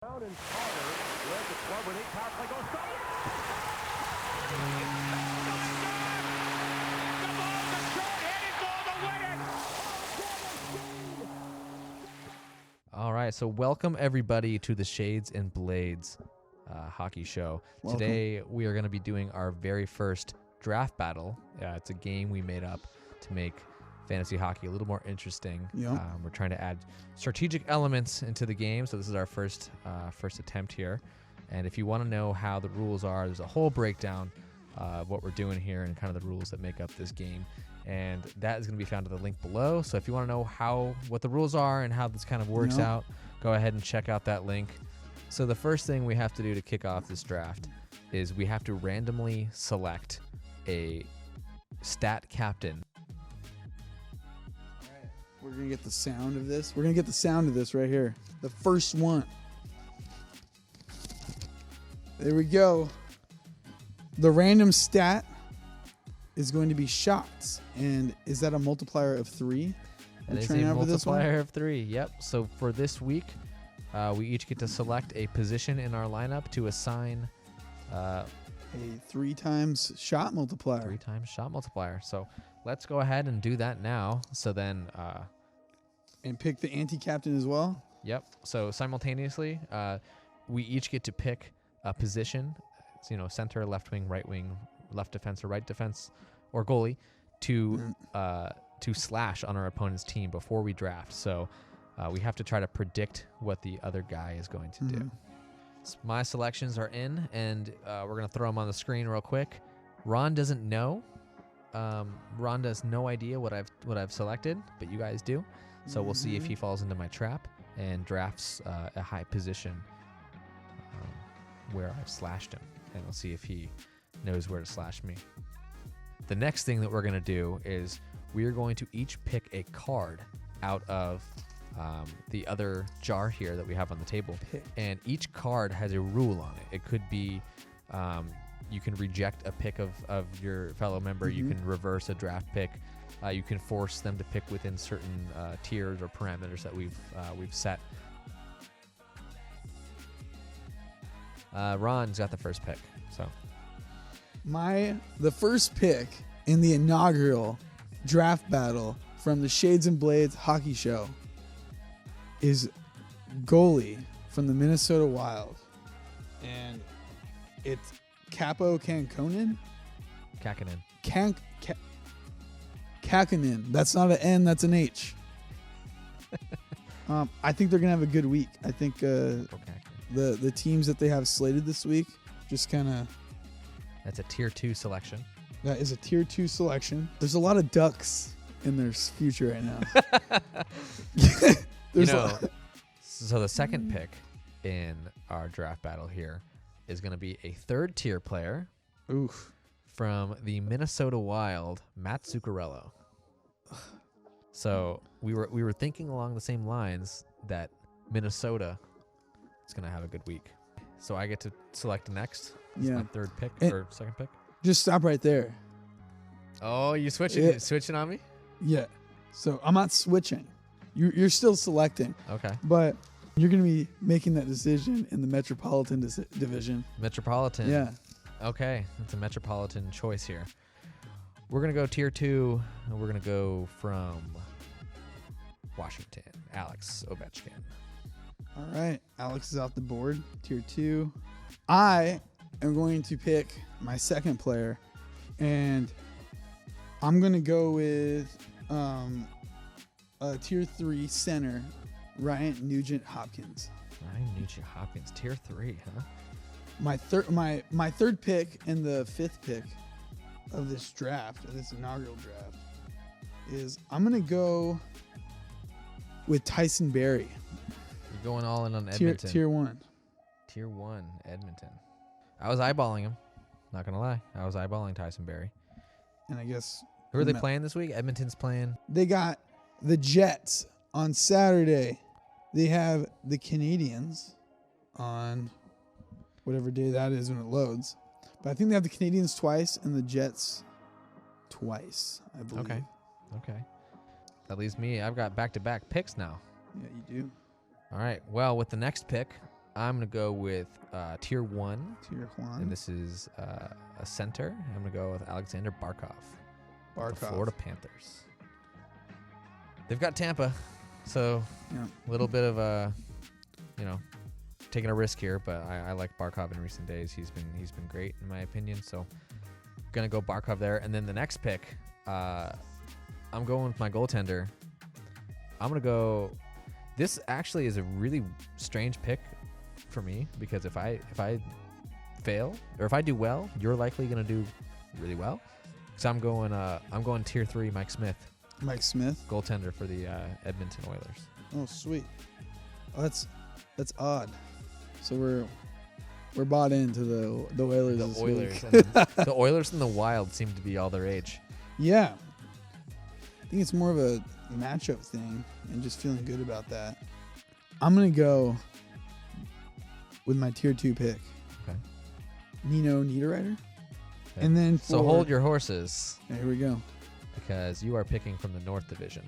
Down and Carter led the club with 8 power play goals. All right, so welcome everybody to the Shades and Blades hockey show. Welcome. Today we are going to be doing our very first draft battle. It's a game we made up to make fantasy hockey a little more interesting. Yep. We're trying to add strategic elements into the game, so this is our first attempt here. And if you want to know how the rules are, there's a whole breakdown of what we're doing here and kind of the rules that make up this game. And that is going to be found in the link below. So if you want to know what the rules are and how this kind of works out, go ahead and check out that link. So the first thing we have to do to kick off this draft is we have to randomly select a stat captain. We're going to get the sound of this. We're going to get the sound of this right here. The first one. There we go. The random stat is going to be shots. And is that a multiplier of 3? That is a multiplier of 3. Yep. So for this week, we each get to select a position in our lineup to assign a 3 times shot multiplier. 3 times shot multiplier. So let's go ahead and do that now. So then, and pick the anti-captain as well. Yep. So simultaneously, we each get to pick a position. So, center, left wing, left defense, or right defense, or goalie to slash on our opponent's team before we draft. So we have to try to predict what the other guy is going to do. So my selections are in, and we're going to throw them on the screen real quick. Ron doesn't know. Ron has no idea what I've selected, but you guys do. So we'll see if he falls into my trap and drafts a high position where I've slashed him, and we'll see if he knows where to slash me. The next thing that we're going to do is we are going to each pick a card out of the other jar here that we have on the table. And each card has a rule on it. It could be you can reject a pick of your fellow member. You can reverse a draft pick. You can force them to pick within certain tiers or parameters that we've set. Ron's got the first pick. So the first pick in the inaugural draft battle from the Shades and Blades hockey show is goalie from the Minnesota Wild, and it's Capo Kakkonen. Kakkonen. That's not an N, that's an H. I think they're gonna have a good week. I think the teams that they have slated this week just kind of. That's a tier 2 selection. That is a tier 2 selection. There's a lot of ducks in their future right now. So the second pick in our draft battle here is going to be a third tier player. Oof. From the Minnesota Wild, Matt Zuccarello. So we were thinking along the same lines that Minnesota is going to have a good week. So I get to select next. That's my third pick or second pick. Just stop right there. Oh, you switching? You switching on me? Yeah. So I'm not switching. You're still selecting. Okay. But you're going to be making that decision in the Metropolitan Division. Metropolitan. Yeah. Okay. It's a Metropolitan choice here. We're going to go tier 2, and we're going to go from Washington, Alex Ovechkin. All right. Alex is off the board. Tier 2. I am going to pick my second player, and I'm going to go with tier 3 center, Ryan Nugent-Hopkins. Ryan Nugent-Hopkins, tier 3, huh? My third pick and the 5th pick of this draft, of this inaugural draft, is I'm going to go with Tyson Barrie. You're going all in on Edmonton. Tier 1. Tier 1, Edmonton. I was eyeballing him. Not going to lie. I was eyeballing Tyson Barrie. And I guess... Who are they playing this week? Edmonton's playing. They got the Jets on Saturday. They have the Canadians on whatever day that is when it loads. But I think they have the Canadians twice and the Jets twice, I believe. Okay. That leaves me. I've got back-to-back picks now. Yeah, you do. All right. Well, with the next pick, I'm going to go with tier 1. Tier 1. And this is a center. I'm going to go with Alexander Barkov. The Florida Panthers. They've got Tampa, so a little bit of a, taking a risk here. But I like Barkov in recent days. He's been great in my opinion. So gonna go Barkov there. And then the next pick, I'm going with my goaltender. I'm gonna go. This actually is a really strange pick for me because if I fail or if I do well, you're likely gonna do really well. So I'm going tier 3, Mike Smith. Mike Smith, goaltender for the Edmonton Oilers. Oh, sweet. Oh, that's odd. So we're bought into the Oilers. The this Oilers, week. and the Oilers and the Wild seem to be all the rage. Yeah, I think it's more of a matchup thing and just feeling good about that. I'm gonna go with my tier 2 pick. Okay. Nino Niederreiter. Okay. And then so hold your horses. Here we go. Because you are picking from the North Division.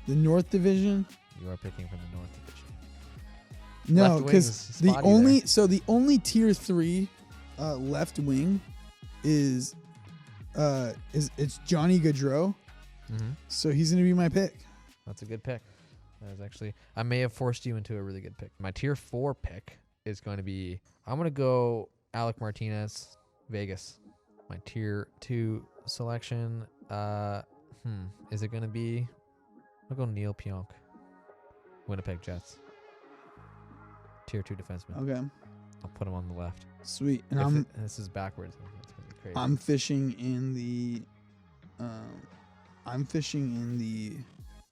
The North Division? You are picking from the North Division. No, because the only tier 3 left wing is it's Johnny Gaudreau. Mm-hmm. So he's gonna be my pick. That's a good pick. That is actually, I may have forced you into a really good pick. My tier 4 pick is going to be, I'm going to go Alec Martinez, Vegas. My tier 2 selection, is it going to be, I'll go Neil Pionk, Winnipeg Jets. Tier 2 defenseman. Okay. I'll put him on the left. Sweet. And this is backwards. It's going to be crazy. I'm fishing in the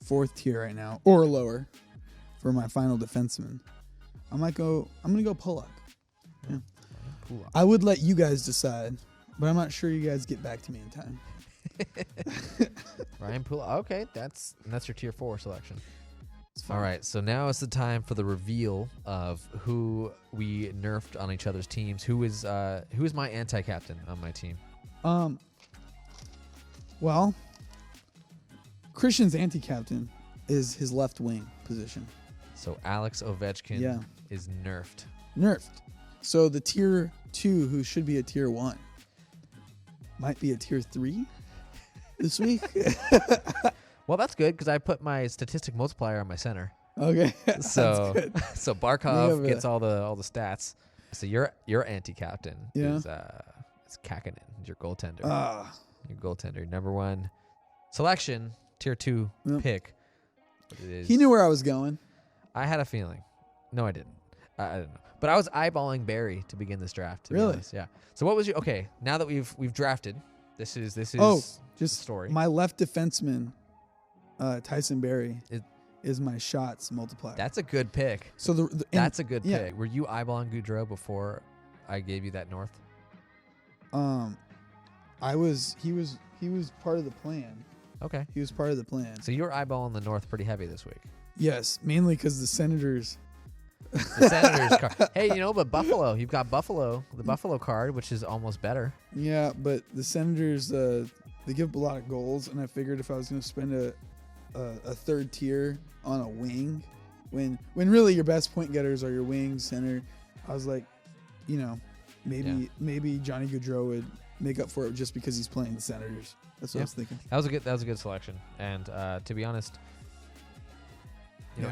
4th tier right now, or lower, for my final defenseman. I'm gonna go Pulock. Yeah. Pulock. I would let you guys decide, but I'm not sure you guys get back to me in time. Ryan Pulock. Okay, that's your tier 4 selection. All right, so now is the time for the reveal of who we nerfed on each other's teams. Who is my anti-captain on my team? Well, Christian's anti-captain is his left wing position. So Alex Ovechkin is nerfed. So the tier 2, who should be a tier 1, might be a tier 3 this week. Well, that's good because I put my statistic multiplier on my center. Okay. So that's good. So Barkov gets all the stats. So your anti-captain is Kakkonen, your goaltender. Your goaltender, number 1 selection, tier 2 pick. He knew where I was going. I had a feeling. No, I didn't. I don't know. But I was eyeballing Barry to begin this draft. To be honest. Yeah. So what was your now that we've drafted, this is just the story. My left defenseman, Tyson Barry, is my shots multiplier. That's a good pick. So that's a good pick. Were you eyeballing Gaudreau before I gave you that North? He was part of the plan. Okay. He was part of the plan. So you were eyeballing the North pretty heavy this week. Yes, mainly because the Senators. The Senators card. Hey, but Buffalo. You've got Buffalo, the Buffalo card, which is almost better. Yeah, but the Senators, they give up a lot of goals, and I figured if I was going to spend a third tier on a wing, when really your best point getters are your wing, center, I was like, maybe Johnny Gaudreau would make up for it just because he's playing the Senators. That's what I was thinking. That was a good selection. And to be honest,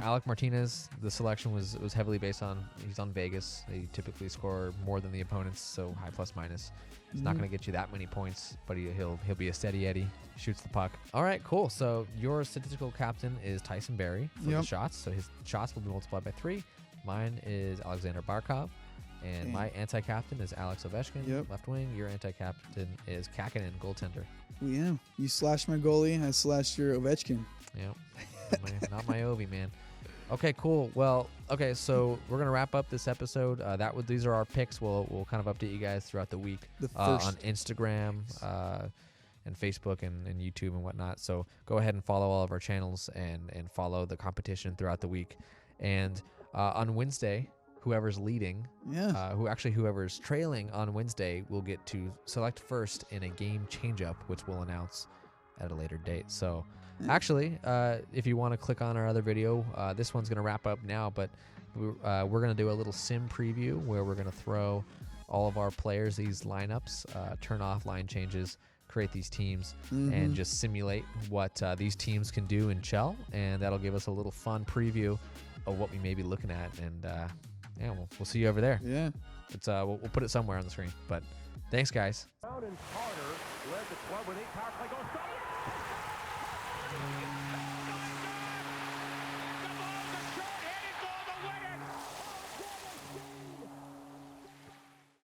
Alec Martinez, the selection was heavily based on, he's on Vegas. They typically score more than the opponents, so high plus minus. He's not going to get you that many points, but he'll be a steady Eddie. Shoots the puck. All right, cool. So your statistical captain is Tyson Barry for the shots. So his shots will be multiplied by 3. Mine is Alexander Barkov. And my anti-captain is Alex Ovechkin, left wing. Your anti-captain is Kakkonen, goaltender. Yeah. You slashed my goalie. I slashed your Ovechkin. Yeah. Not my Ovi, man. Okay, cool. Well, okay, so we're gonna wrap up this episode. These are our picks. We'll kind of update you guys throughout the week on Instagram and Facebook and YouTube and whatnot. So go ahead and follow all of our channels and follow the competition throughout the week. And on Wednesday, whoever's leading, whoever's trailing on Wednesday will get to select first in a game change-up, which we'll announce at a later date. So actually, if you want to click on our other video, this one's going to wrap up now, but we're going to do a little sim preview where we're going to throw all of our players these lineups, turn off line changes, create these teams, and just simulate what these teams can do in Chell, and that'll give us a little fun preview of what we may be looking at. And yeah, we'll see you over there. Yeah. It's we'll put it somewhere on the screen. But thanks, guys. Brown and Carter led the club with 8 power play goals.